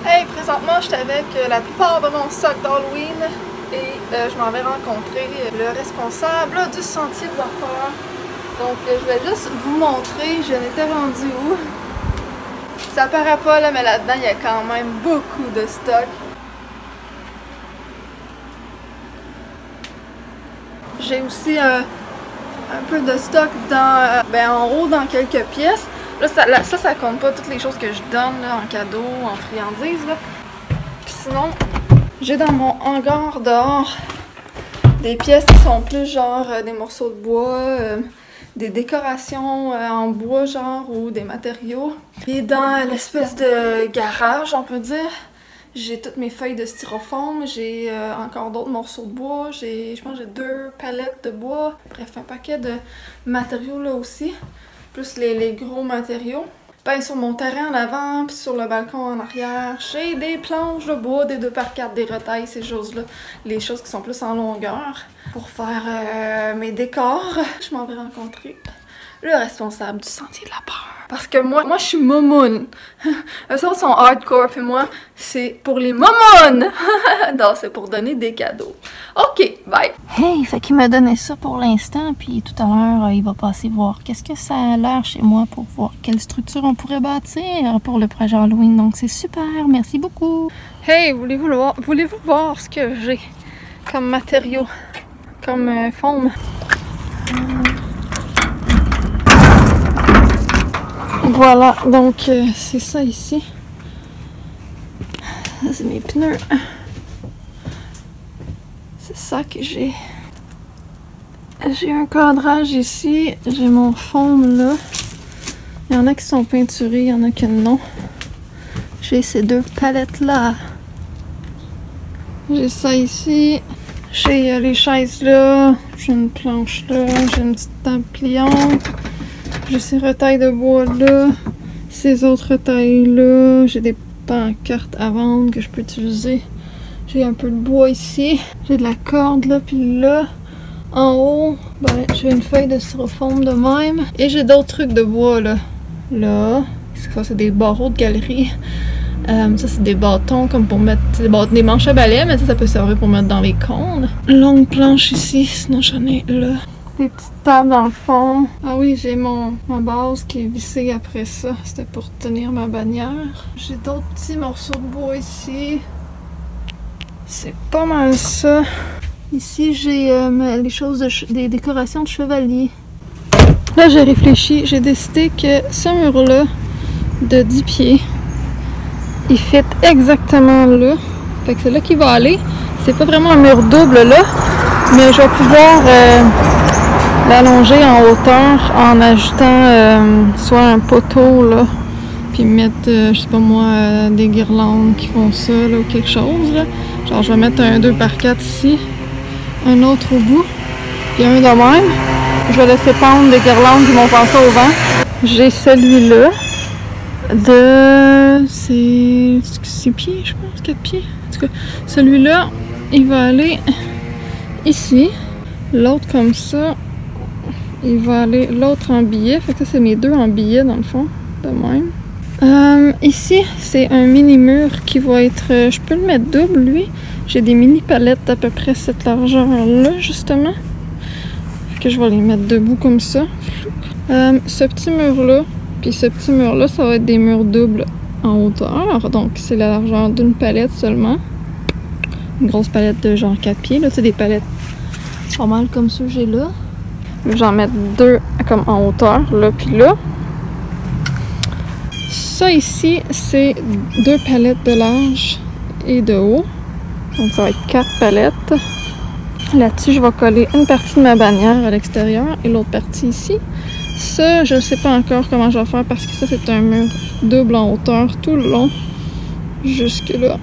Hey, présentement, je suis avec la plupart de mon stock d'Halloween et je m'en vais rencontrer le responsable du sentier de l'horreur. Donc, je vais juste vous montrer, je n'étais rendue où. Ça paraît pas là, mais là-dedans, il y a quand même beaucoup de stock. J'ai aussi un peu de stock dans, en haut dans quelques pièces. Là, ça compte pas toutes les choses que je donne là, en cadeau, en friandises. Là. Puis sinon, j'ai dans mon hangar dehors des pièces qui sont plus genre des morceaux de bois, des décorations en bois genre ou des matériaux. Et dans l'espèce de garage, on peut dire, j'ai toutes mes feuilles de styrofoam, j'ai encore d'autres morceaux de bois, je pense que j'ai 2 palettes de bois, bref un paquet de matériaux là aussi. Plus les gros matériaux. Ben, sur mon terrain en avant, puis sur le balcon en arrière, j'ai des planches de bois, des 2x4, des retailles, ces choses-là. Les choses qui sont plus en longueur. Pour faire mes décors, je m'en vais rencontrer le responsable du sentier de la peur. Parce que moi je suis momoune. Eux autres sont hardcore, puis moi, c'est pour les momounes. Non, c'est pour donner des cadeaux. Ok, bye! Hey, fait qu'il m'a donné ça pour l'instant, puis tout à l'heure, il va passer voir qu'est-ce que ça a l'air chez moi pour voir quelle structure on pourrait bâtir pour le projet Halloween. Donc c'est super, merci beaucoup! Hey, voulez-vous voir ce que j'ai comme matériaux, comme foam? Voilà, donc c'est ça ici. Ça, c'est mes pneus. C'est ça que j'ai. J'ai un cadrage ici. J'ai mon foam là. Il y en a qui sont peinturés, il y en a qui non. J'ai ces 2 palettes là. J'ai ça ici. J'ai les chaises là. J'ai une planche là. J'ai une petite table pliante. J'ai ces retailles de bois là, ces autres retailles là, j'ai des pancartes à vendre que je peux utiliser. J'ai un peu de bois ici, j'ai de la corde là, puis là, en haut, ben, j'ai une feuille de styrofoam de même. Et j'ai d'autres trucs de bois là. Là, ça c'est des barreaux de galerie. Ça c'est des bâtons comme pour mettre des manches à balai, mais ça peut servir pour mettre dans les cônes. Longue planche ici, sinon j'en ai là. Des petites tables dans le fond. Ah oui, j'ai ma base qui est vissée après ça. C'était pour tenir ma bannière. J'ai d'autres petits morceaux de bois ici. C'est pas mal ça. Ici, j'ai les choses des décorations de chevalier. Là, j'ai réfléchi. J'ai décidé que ce mur-là, de 10 pieds, il fit exactement là. Fait que c'est là qu'il va aller. C'est pas vraiment un mur double là, mais je vais pouvoir l'allonger en hauteur en ajoutant soit un poteau là, puis mettre, je sais pas moi, des guirlandes qui font ça là, ou quelque chose là. Genre je vais mettre un 2x4 ici, un autre au bout, puis un de même. Je vais laisser pendre des guirlandes qui vont passer au vent. J'ai celui-là de 6 pieds, je pense, 4 pieds. En tout cas, celui-là, il va aller ici. L'autre comme ça, il va aller l'autre en billet. Fait que ça, c'est mes 2 en billet dans le fond, de même. Ici, c'est un mini mur qui va être... je peux le mettre double, lui. J'ai des mini palettes d'à peu près cette largeur-là, justement. Fait que je vais les mettre debout comme ça. Ce petit mur-là, puis ce petit mur-là, ça va être des murs doubles en hauteur. Donc, c'est la largeur d'une palette seulement. Une grosse palette de genre 4 pieds, là. Tu sais, des palettes pas mal comme ceux que j'ai là. J'en mets 2 comme en hauteur, là puis là. Ça ici, c'est 2 palettes de large et de haut. Donc ça va être 4 palettes. Là-dessus, je vais coller une partie de ma bannière à l'extérieur et l'autre partie ici. Ça, je ne sais pas encore comment je vais faire parce que ça, c'est un mur double en hauteur tout le long. Jusque là.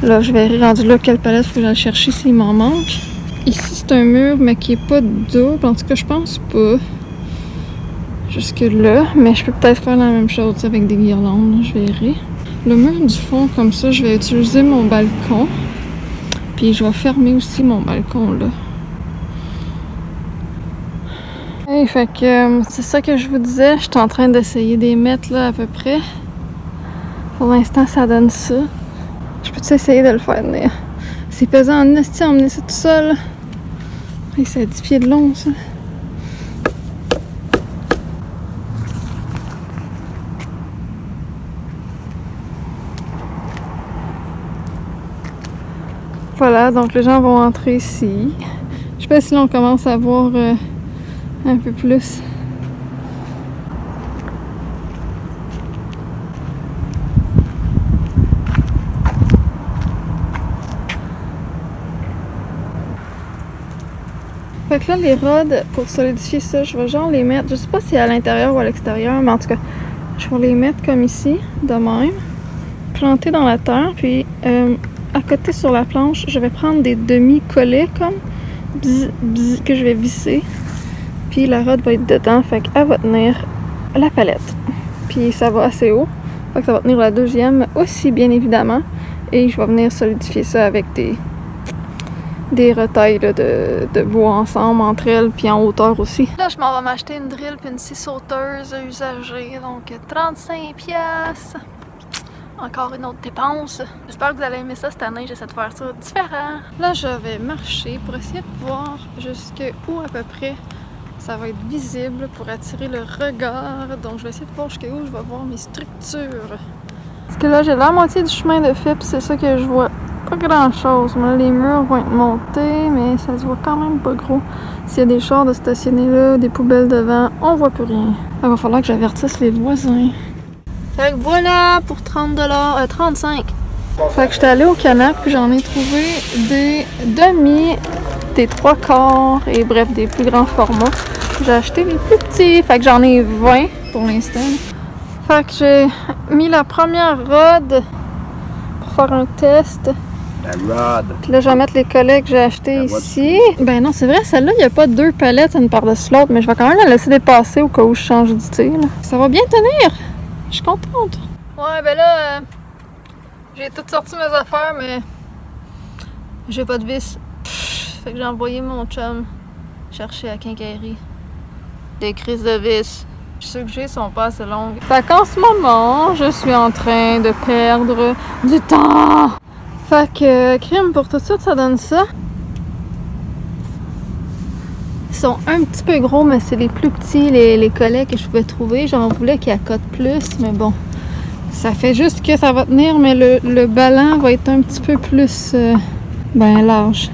Là, je verrai rendu là quelle palette il faut que j'aille chercher s'il m'en manque. Ici, c'est un mur, mais qui est pas double. En tout cas, je pense pas. Jusque là. Mais je peux peut-être faire la même chose avec des guirlandes. Là, je verrai. Le mur du fond, comme ça, je vais utiliser mon balcon. Puis je vais fermer aussi mon balcon, là. Hey, fait que c'est ça que je vous disais. Je suis en train d'essayer d'y mettre, là, à peu près. Pour l'instant, ça donne ça. Je peux-tu essayer de le faire tenir? C'est pesant en esti à emmener ça tout seul. Et c'est 10 pieds de long, ça. Voilà, donc les gens vont entrer ici. Je sais pas si là on commence à voir un peu plus. Fait que là, les rods, pour solidifier ça, je vais genre les mettre, je sais pas si à l'intérieur ou à l'extérieur, mais en tout cas, je vais les mettre comme ici, de même, planter dans la terre, puis à côté sur la planche, je vais prendre des demi-collets comme, que je vais visser, puis la rod va être dedans, fait qu'elle va tenir la palette. Puis ça va assez haut, fait que ça va tenir la deuxième aussi, bien évidemment, et je vais venir solidifier ça avec des retailles là, de bois ensemble entre elles, puis en hauteur aussi. Là, je m'en vais m'acheter une drill puis une scie sauteuse usagée, donc 35$. Encore une autre dépense. J'espère que vous allez aimer ça cette année, j'essaie de faire ça différent. Là, je vais marcher pour essayer de voir jusqu'où à peu près ça va être visible pour attirer le regard. Donc, je vais essayer de voir jusqu'où je vais voir mes structures. Parce que là, j'ai la moitié du chemin de fait, puis c'est ça que je vois. Pas grand chose, mais les murs vont être montés, mais ça se voit quand même pas gros. S'il y a des chars de stationner là, des poubelles devant, on voit plus rien. Il va falloir que j'avertisse les voisins. Fait que voilà pour 30$, 35$. Fait que j'étais allée au Canac puis j'en ai trouvé des demi, des 3/4 et bref des plus grands formats. J'ai acheté les plus petits, fait que j'en ai 20 pour l'instant. Fait que j'ai mis la première rod pour faire un test. La rod. Puis là, je vais mettre les collets que j'ai achetés ici. Ben non, c'est vrai, celle-là, il n'y a pas deux palettes une par-dessus l'autre, mais je vais quand même la laisser dépasser au cas où je change d'idée. Ça va bien tenir. Je suis contente. Ouais, ben là, j'ai tout sorti mes affaires, mais j'ai pas de vis. Fait que j'ai envoyé mon chum chercher à quincaillerie des crises de vis. Ceux que j'ai sont pas assez longues. Fait qu'en ce moment, je suis en train de perdre du temps. Fait que crème pour tout de suite, ça donne ça. Ils sont un petit peu gros, mais c'est les plus petits, les collets que je pouvais trouver. J'en voulais qui accotent plus, mais bon. Ça fait juste que ça va tenir, mais le ballon va être un petit peu plus ben large.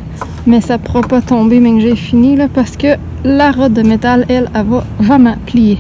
Mais ça pourra pas tomber, mais que j'ai fini, là, parce que la rod de métal, elle va vraiment plier.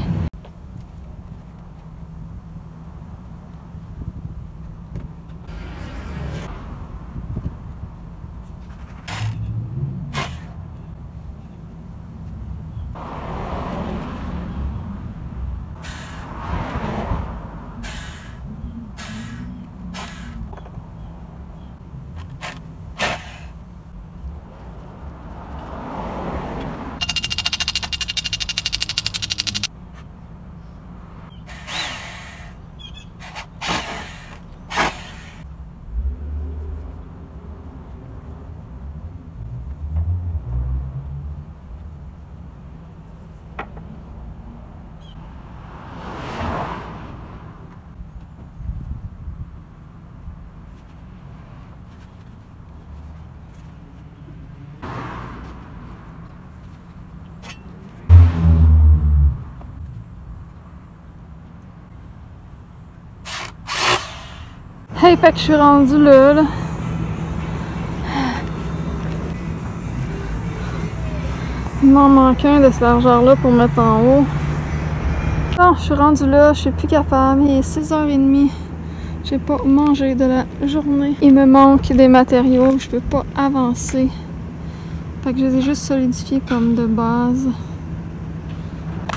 Hey, fait que je suis rendue là. Il m'en manque un de ce largeur-là pour mettre en haut. Non, je suis rendue là, je suis plus capable. Il est 6h30. J'ai pas mangé de la journée. Il me manque des matériaux, je peux pas avancer. Fait que je les ai juste solidifiés comme de base.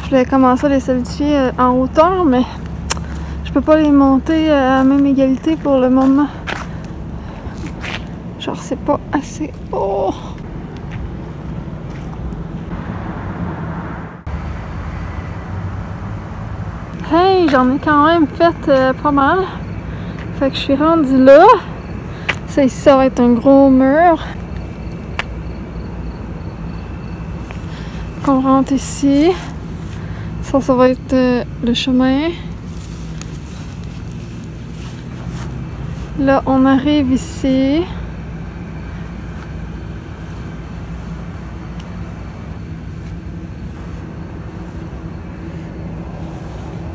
Je vais commencer à les solidifier en hauteur, mais je peux pas les monter à la même égalité pour le moment. Genre, c'est pas assez haut. Hey, j'en ai quand même fait pas mal. Fait que je suis rendue là. Ça ici, ça va être un gros mur. On rentre ici. Ça va être le chemin. Là, on arrive ici.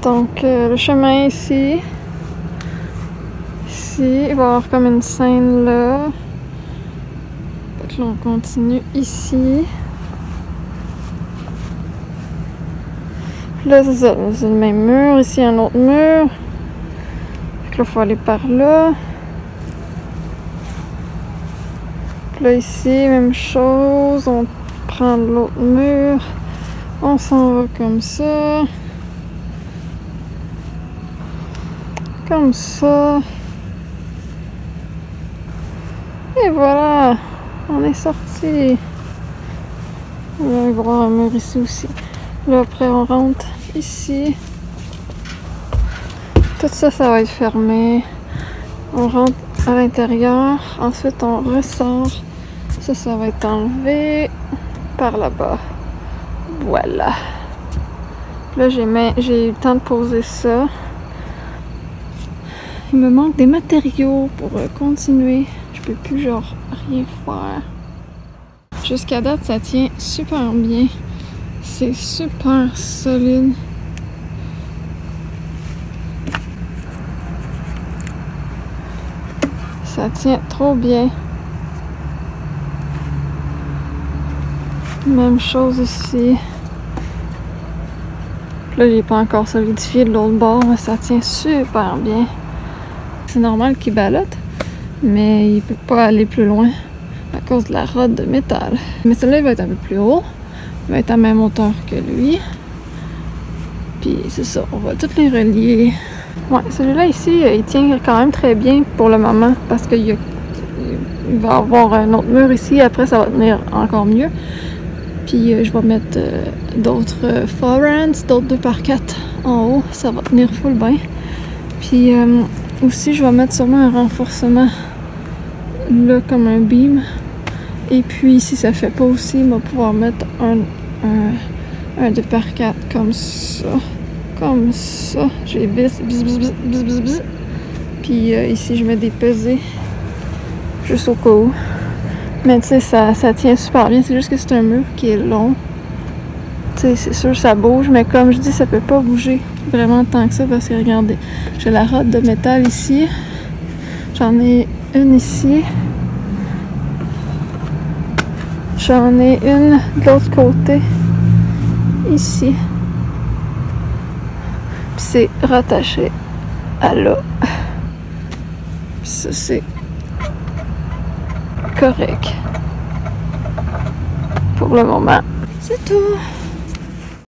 Donc, le chemin ici. Ici, il va y avoir comme une scène là. Fait que là, on continue ici. Puis là, c'est ça. C'est le même mur. Ici, un autre mur. Fait que là, il faut aller par là. Puis là, ici, même chose. On prend l'autre mur. On s'en va comme ça. Comme ça. Et voilà. On est sorti. Il va y avoir un mur ici aussi. Là, après, on rentre ici. Tout ça, ça va être fermé. On rentre à l'intérieur. Ensuite, on ressort. Ça va être enlevé par là-bas. Voilà. Là, j'ai eu le temps de poser ça. Il me manque des matériaux pour continuer. Je peux plus, genre, rien faire. Jusqu'à date, ça tient super bien. C'est super solide. Ça tient trop bien. Même chose ici. Là, j'ai pas encore solidifié de l'autre bord, mais ça tient super bien. C'est normal qu'il ballotte, mais il peut pas aller plus loin à cause de la rod de métal. Mais celui-là, il va être un peu plus haut. Il va être à la même hauteur que lui. Puis c'est ça, on va tous les relier. Ouais, celui-là ici, il tient quand même très bien pour le moment parce qu'il va y avoir un autre mur ici. Après, ça va tenir encore mieux. Puis je vais mettre d'autres forehands, d'autres 2x4 en haut. Ça va tenir full bien. Puis aussi, je vais mettre sûrement un renforcement là comme un beam. Et puis si ça fait pas aussi, on va pouvoir mettre un 2x4 comme ça. Comme ça. J'ai vis. Puis ici, je mets des pesées. Juste au cas où. Mais tu sais, ça tient super bien. C'est juste que c'est un mur qui est long. Tu sais, c'est sûr ça bouge. Mais comme je dis, ça peut pas bouger vraiment tant que ça. Parce que regardez, j'ai la rod de métal ici. J'en ai une ici. J'en ai une de l'autre côté. Ici. Puis c'est rattaché à là. Puis ça, c'est correct. Pour le moment. C'est tout.